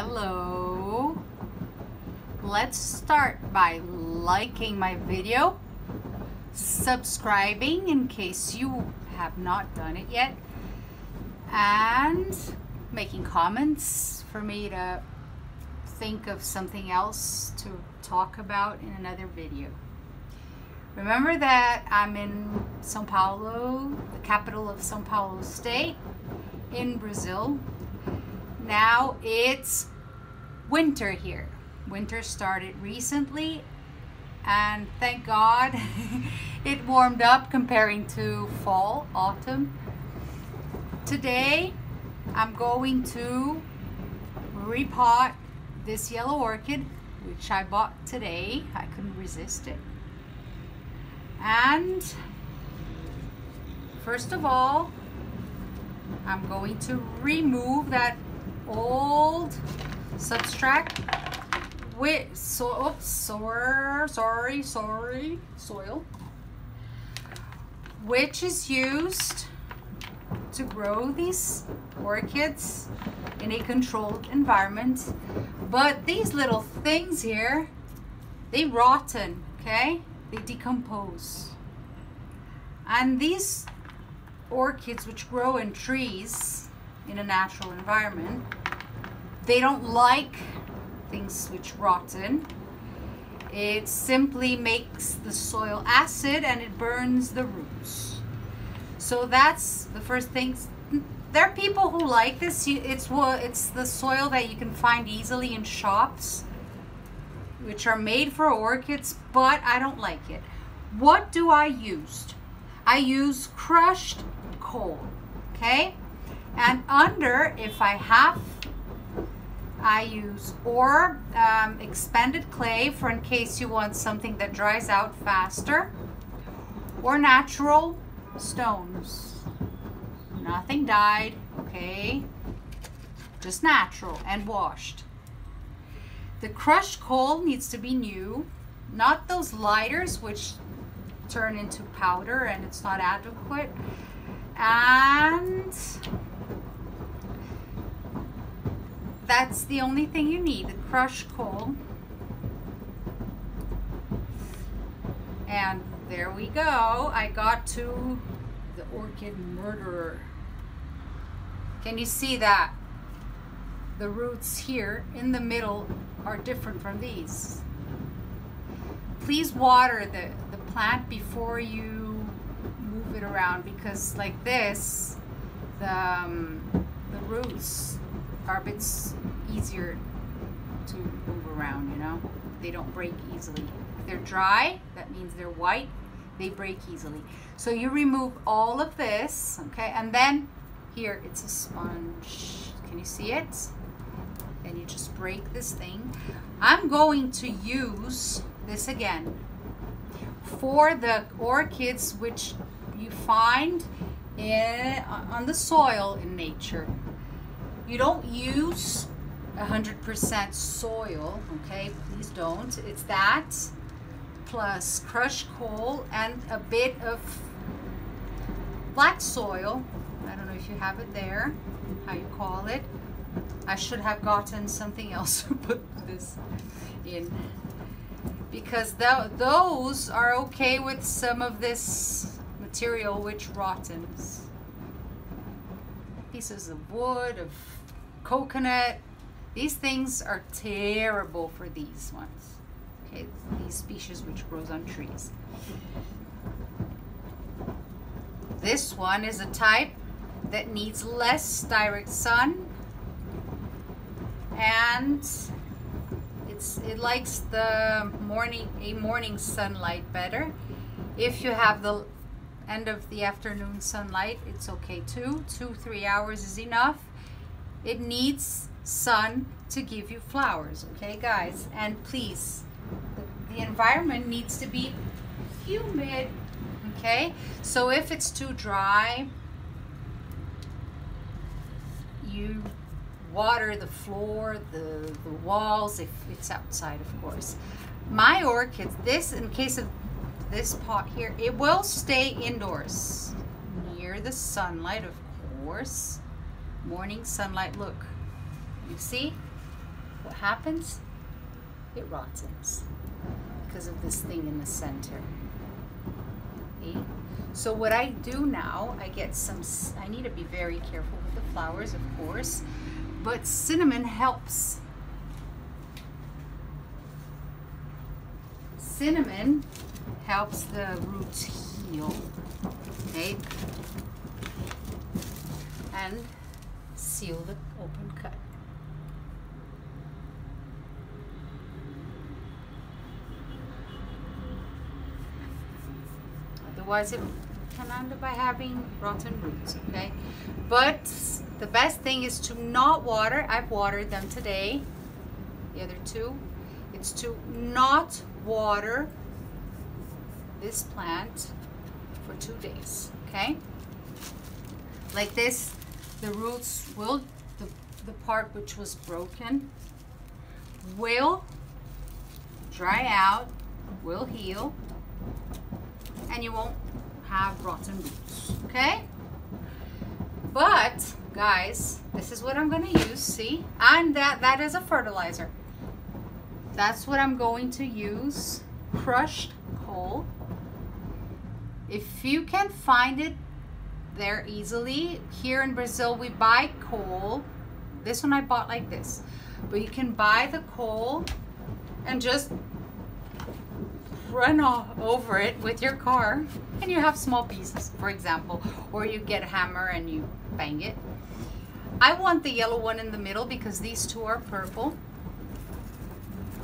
Hello. Let's start by liking my video, subscribing in case you have not done it yet, and making comments for me to think of something else to talk about in another video. Remember that I'm in São Paulo, the capital of São Paulo state in Brazil. Now it's winter here. Winter started recently and thank God it warmed up comparing to fall, autumn. Today I'm going to repot this yellow orchid, which I bought today. I couldn't resist it. And first of all, I'm going to remove that old substract with soil, which is used to grow these orchids in a controlled environment. But these little things here, they rotten, okay? They decompose. And these orchids which grow in trees in a natural environment, they don't like things which rotten. It simply makes the soil acid and it burns the roots. So that's the first thing. There are people who like this. It's the soil that you can find easily in shops, which are made for orchids, but I don't like it. What do I use? I use crushed coal, okay? And under, if I have, I use expanded clay for in case you want something that dries out faster, or natural stones. Nothing dyed, okay? Just natural and washed. The crushed coal needs to be new, not those lighters which turn into powder and it's not adequate. And that's the only thing you need, the crushed coal. And there we go. I got to the orchid murderer. Can you see that? The roots here in the middle are different from these. Please water the plant before you move it around, because like this, the roots are a bit easier to move around, you know? They don't break easily. If they're dry, that means they're white, they break easily. So you remove all of this, okay? And then here, it's a sponge. Can you see it? And you just break this thing. I'm going to use this again for the orchids which you find on the soil in nature. You don't use 100% soil, okay? Please don't. It's that plus crushed coal and a bit of black soil. I don't know if you have it there, how you call it. I should have gotten something else to put this in, because those are okay with some of this material which rottens. Pieces of wood, of coconut, these things are terrible for these ones, okay? These species which grows on trees. This one is a type that needs less direct sun, and it likes the morning sunlight better. If you have the end of the afternoon sunlight, it's okay too. 2-3 hours is enough. It needs sun to give you flowers, okay guys? And please, the environment needs to be humid, okay? So if it's too dry, you water the floor, the walls, if it's outside, of course. My orchids, this, in case of this pot here, it will stay indoors near the sunlight, of course. Morning sunlight, look, you see? what happens? It rottens because of this thing in the center. Okay? So what I do now, I get some, I need to be very careful with the flowers, of course, but cinnamon helps. Cinnamon helps the roots heal, okay? And seal the open cut. Otherwise, it can end up by having rotten roots, okay? But the best thing is to not water. I've watered them today, the other two. It's to not water this plant for 2 days, okay? Like this, the roots will, the part which was broken will dry out, will heal, and you won't have rotten roots, okay? But guys, this is what I'm going to use, see? And that is a fertilizer. That's what I'm going to use, crushed coal. If you can find it there easily, here in Brazil we buy coal. This one I bought like this, but you can buy the coal and just run over it with your car, and you have small pieces, for example, or you get a hammer and you bang it. I want the yellow one in the middle because these two are purple.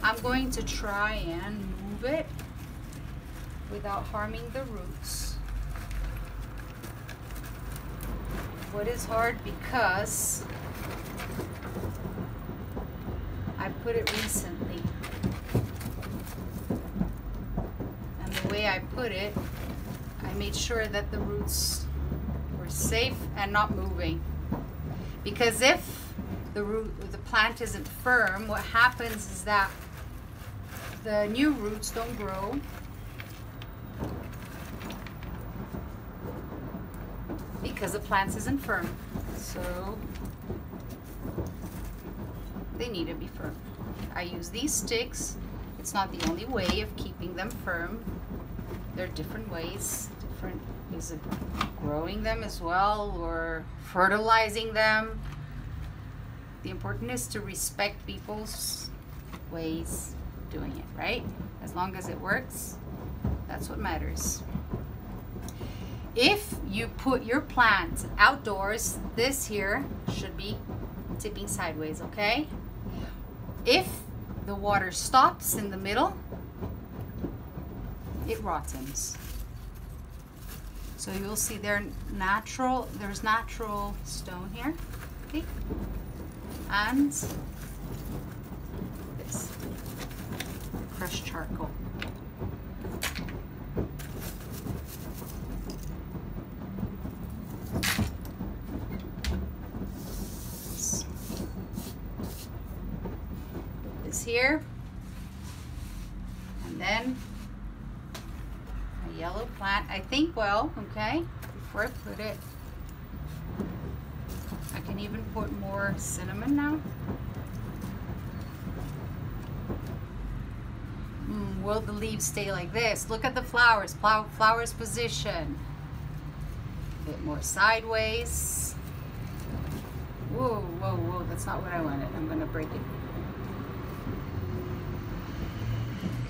I'm going to try and move it without harming the roots. What is hard because I put it recently. And the way I put it, I made sure that the roots were safe and not moving. Because if the plant isn't firm, what happens is that the new roots don't grow. Because the plant isn't firm. So they need to be firm. I use these sticks. It's not the only way of keeping them firm. There are different ways. Different ways of growing them as well, or fertilizing them. The important is to respect people's ways of doing it, right? As long as it works, that's what matters. If you put your plant outdoors, this here should be tipping sideways, okay? If the water stops in the middle, it rottens. So you'll see there's natural stone here, okay? And this crushed charcoal. This here, and then a yellow plant. I think, well, okay, before I put it, I can even put more cinnamon now. Will the leaves stay like this? Look at the flowers, flowers position. A bit more sideways. Whoa, whoa, whoa, that's not what I wanted. I'm gonna break it.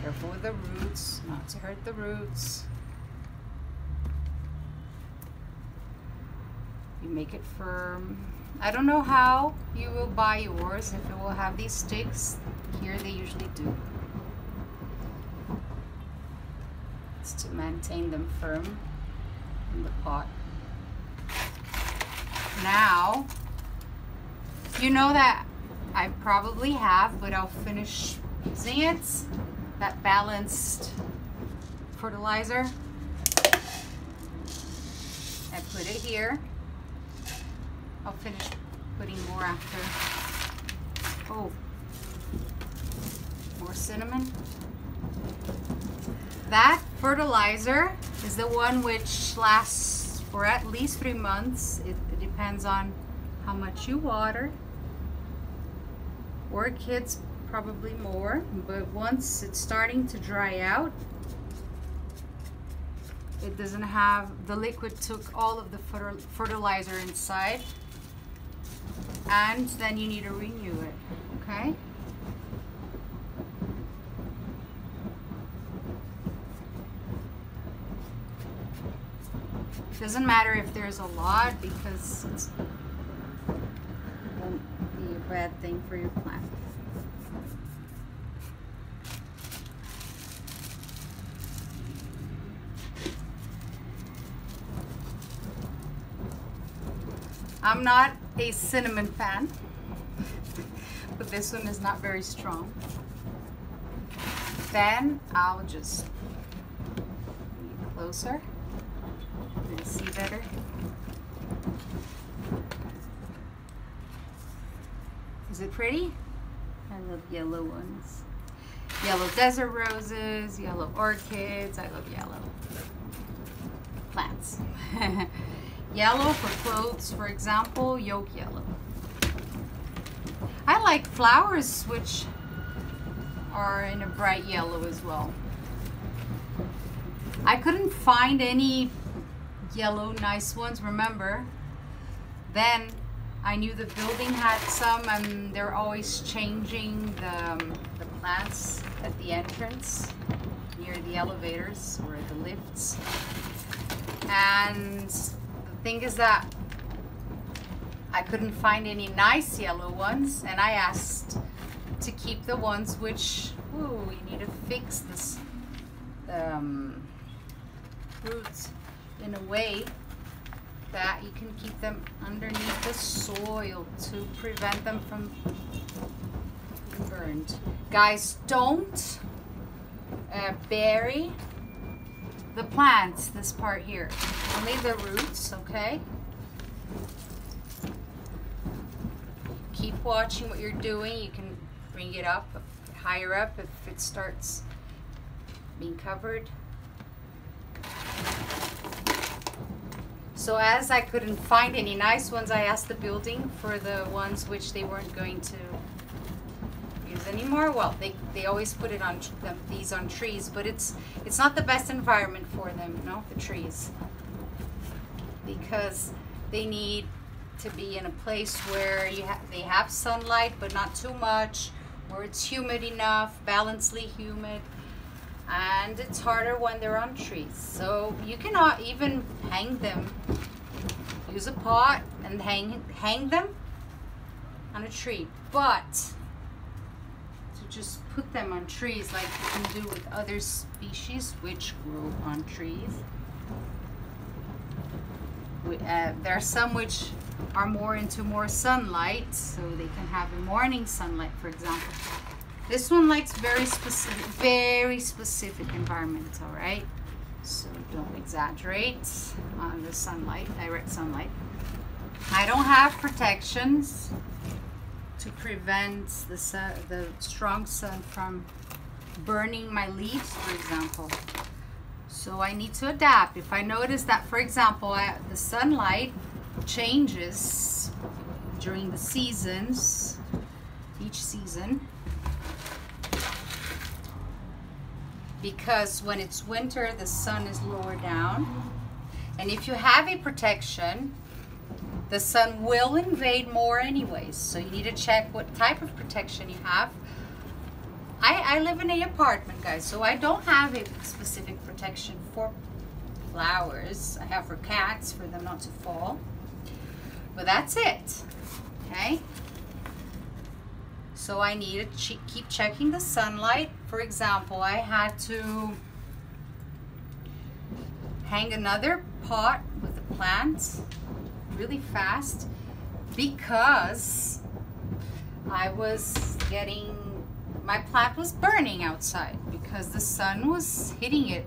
Careful with the roots, not to hurt the roots. You make it firm. I don't know how you will buy yours, if it will have these sticks. Here they usually do. It's to maintain them firm in the pot. Now, you know that I probably have, but I'll finish using it. That balanced fertilizer. I put it here. I'll finish putting more after. Oh, more cinnamon. That fertilizer is the one which lasts for at least 3 months. It depends on how much you water. orchids probably more, but once it's starting to dry out, it doesn't have, the liquid took all of the fertilizer inside, and then you need to renew it, okay? Doesn't matter if there's a lot, because it won't be a bad thing for your plant. I'm not a cinnamon fan, but this one is not very strong. Then I'll just get closer. You see better? Is it pretty? I love yellow ones. Yellow desert roses, yellow orchids. I love yellow plants. Yellow for clothes, for example, yolk yellow. I like flowers which are in a bright yellow as well. I couldn't find any yellow nice ones, remember. Then I knew the building had some, and they're always changing the plants at the entrance near the elevators or the lifts. And the thing is that I couldn't find any nice yellow ones, and I asked to keep the ones which, ooh, you need to fix this roots in a way that you can keep them underneath the soil to prevent them from being burned. Guys, don't bury the plants, this part here, only the roots, okay? Keep watching what you're doing. You can bring it up higher up if it starts being covered. So as I couldn't find any nice ones, I asked the building for the ones which they weren't going to use anymore. Well, they always put it on these on trees, but it's not the best environment for them, you know, the trees, because they need to be in a place where they have sunlight, but not too much, where it's humid enough, balancedly humid, and it's harder when they're on trees. So you cannot even hang them. Use a pot and hang them on a tree, but to just put them on trees like you can do with other species which grow on trees. There are some which are more into more sunlight, so they can have a morning sunlight, for example. This one likes very specific environment, all right? So don't exaggerate on the sunlight, direct sunlight. I don't have protections to prevent the strong sun from burning my leaves, for example. So I need to adapt. If I notice that, for example, the sunlight changes during the seasons, each season, because when it's winter the sun is lower down, and if you have a protection, the sun will invade more anyways, so you need to check what type of protection you have. I live in an apartment, guys, so I don't have a specific protection for flowers. I have for cats, for them not to fall, but that's it, okay? So I need to keep checking the sunlight. For example, I had to hang another pot with the plants really fast because I was getting, my plant was burning outside because the sun was hitting it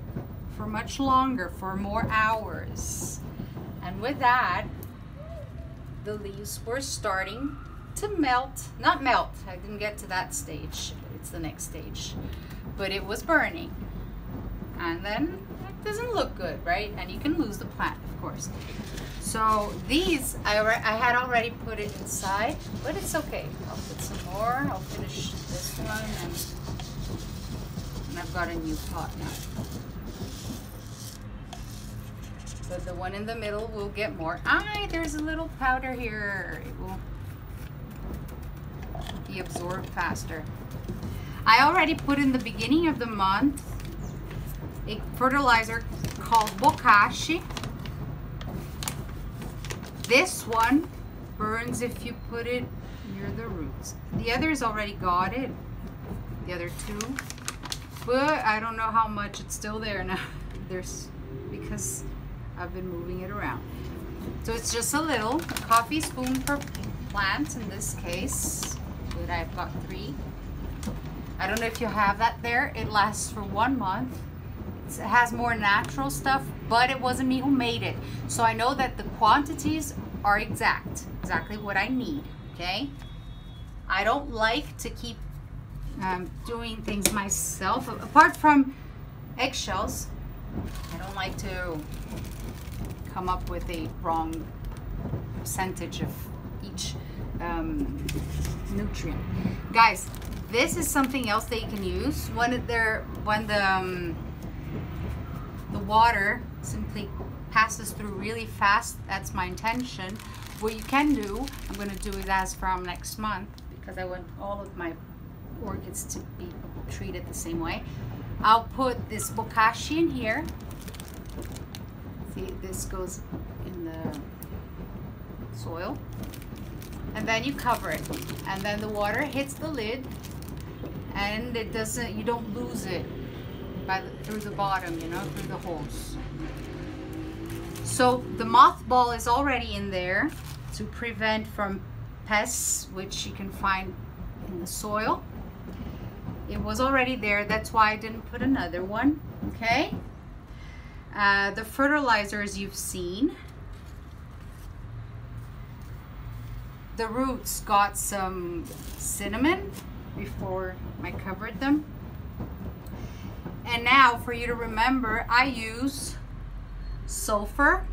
for much longer, for more hours. And with that, the leaves were starting to melt. Not melt, I didn't get to that stage, it's the next stage, but it was burning. and then it doesn't look good, right? And you can lose the plant, of course. So these, I had already put it inside, but it's okay. I'll put some more. I'll finish this one, and I've got a new pot now. But the one in the middle will get more. There's a little powder here. It will be absorbed faster. I already put in the beginning of the month a fertilizer called bokashi. This one burns if you put it near the roots. The others already got it, the other two, but I don't know how much it's still there now. Because I've been moving it around. So it's just a little, a coffee spoon per plant in this case, but I've got 3. I don't know if you have that there. It lasts for 1 month. It has more natural stuff, but it wasn't me who made it. So I know that the quantities are exactly what I need, okay? I don't like to keep doing things myself. Apart from eggshells, I don't like to come up with a wrong percentage of each nutrient. Guys, this is something else that you can use when the water simply passes through really fast. That's my intention. What you can do, I'm going to do it as from next month because I want all of my orchids to be treated the same way. I'll put this bokashi in here. See, this goes in the soil, and then you cover it, and then the water hits the lid, and it doesn't, you don't lose it through the bottom, you know, through the holes. So the mothball is already in there to prevent from pests, which you can find in the soil. It was already there, that's why I didn't put another one, okay? The fertilizers you've seen. The roots got some cinnamon before I covered them. And now for you to remember, I use sulfur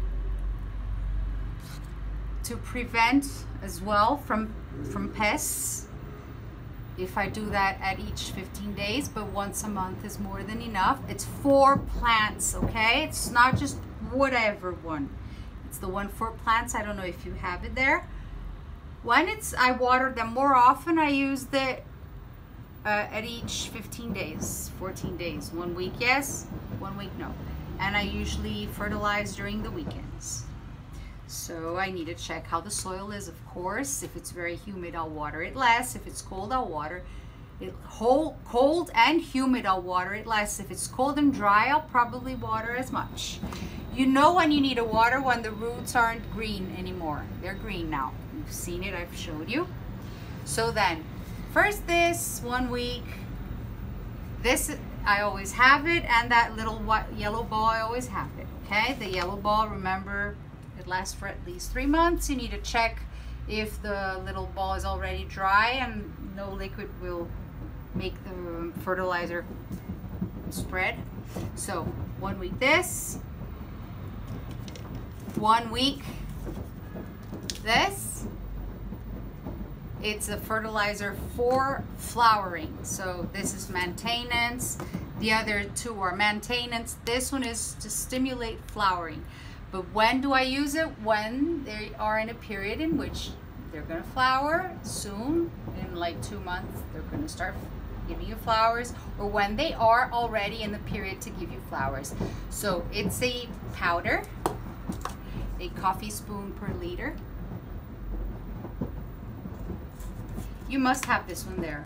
to prevent as well from pests. If I do that at each 15 days, but once a month is more than enough. It's for plants, okay? It's not just whatever one. It's the one for plants. I don't know if you have it there. When I water them more often, I use the at each 15 days, 14 days. 1 week yes, 1 week no. And I usually fertilize during the weekends. So I need to check how the soil is, of course. If it's very humid, I'll water it less. If it's cold, I'll water it cold and humid, I'll water it less. If it's cold and dry, I'll probably water as much. You know when you need to water when the roots aren't green anymore. They're green now. You've seen it, I've showed you. So then, first this 1 week. This, I always have it, and that little white, yellow ball, I always have it, okay? The yellow ball, remember, it lasts for at least 3 months. You need to check if the little ball is already dry and no liquid will make the fertilizer spread. So 1 week this, 1 week this. It's a fertilizer for flowering. So this is maintenance. The other two are maintenance. This one is to stimulate flowering. But when do I use it? When they are in a period in which they're going to flower soon. In like 2 months, they're going to start giving you flowers, or when they are already in the period to give you flowers. So it's a powder, a coffee spoon per liter. You must have this one there.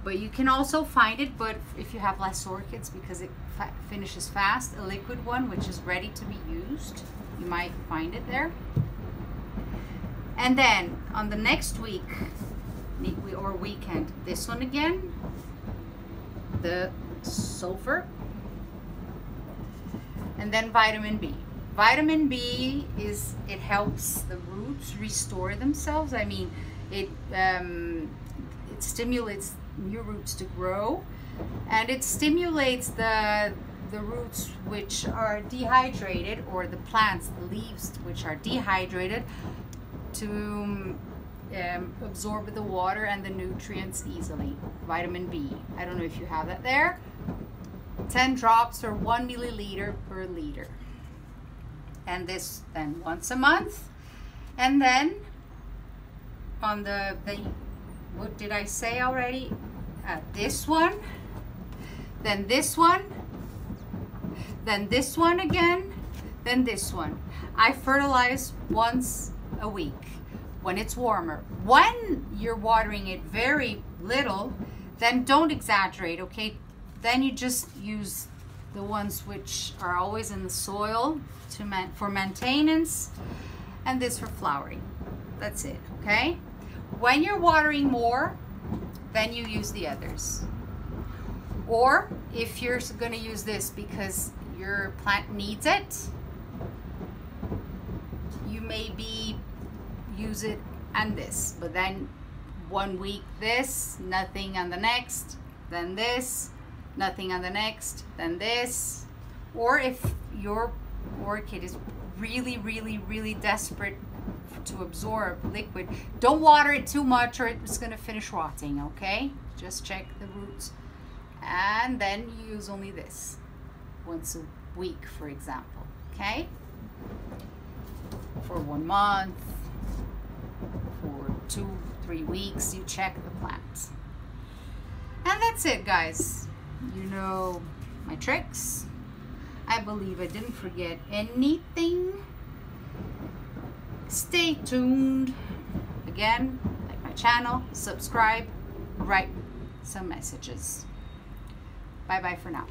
But you can also find it, but if you have less orchids, because it finishes fast, a liquid one which is ready to be used, you might find it there. And then on the next week or weekend, this one again, the sulfur, and then vitamin B. Vitamin B it helps the roots restore themselves. I mean, it stimulates new roots to grow, and it stimulates the roots which are dehydrated, or the plants, the leaves which are dehydrated, to absorb the water and the nutrients easily. Vitamin B. I don't know if you have that there. 10 drops or 1 milliliter per liter. And this then once a month. And then on the what did I say already? This one, then this one, then this one again, then this one. I fertilize once a week when it's warmer. When you're watering it very little, then don't exaggerate, okay? Then you just use the ones which are always in the soil for maintenance, and this for flowering. That's it, okay? When you're watering more, then you use the others. Or if you're going to use this because your plant needs it, you maybe use it and this. But then 1 week this, nothing on the next, then this, nothing on the next, then this. Or if your orchid is really, really, really desperate to absorb liquid, don't water it too much or it's going to finish rotting, okay? Just check the roots. And then you use only this once a week, for example, okay? For 1 month, for 2-3 weeks, you check the plants. And that's it, guys. You know my tricks. I believe I didn't forget anything. Stay tuned. Again, like my channel, subscribe, write some messages. Bye bye for now.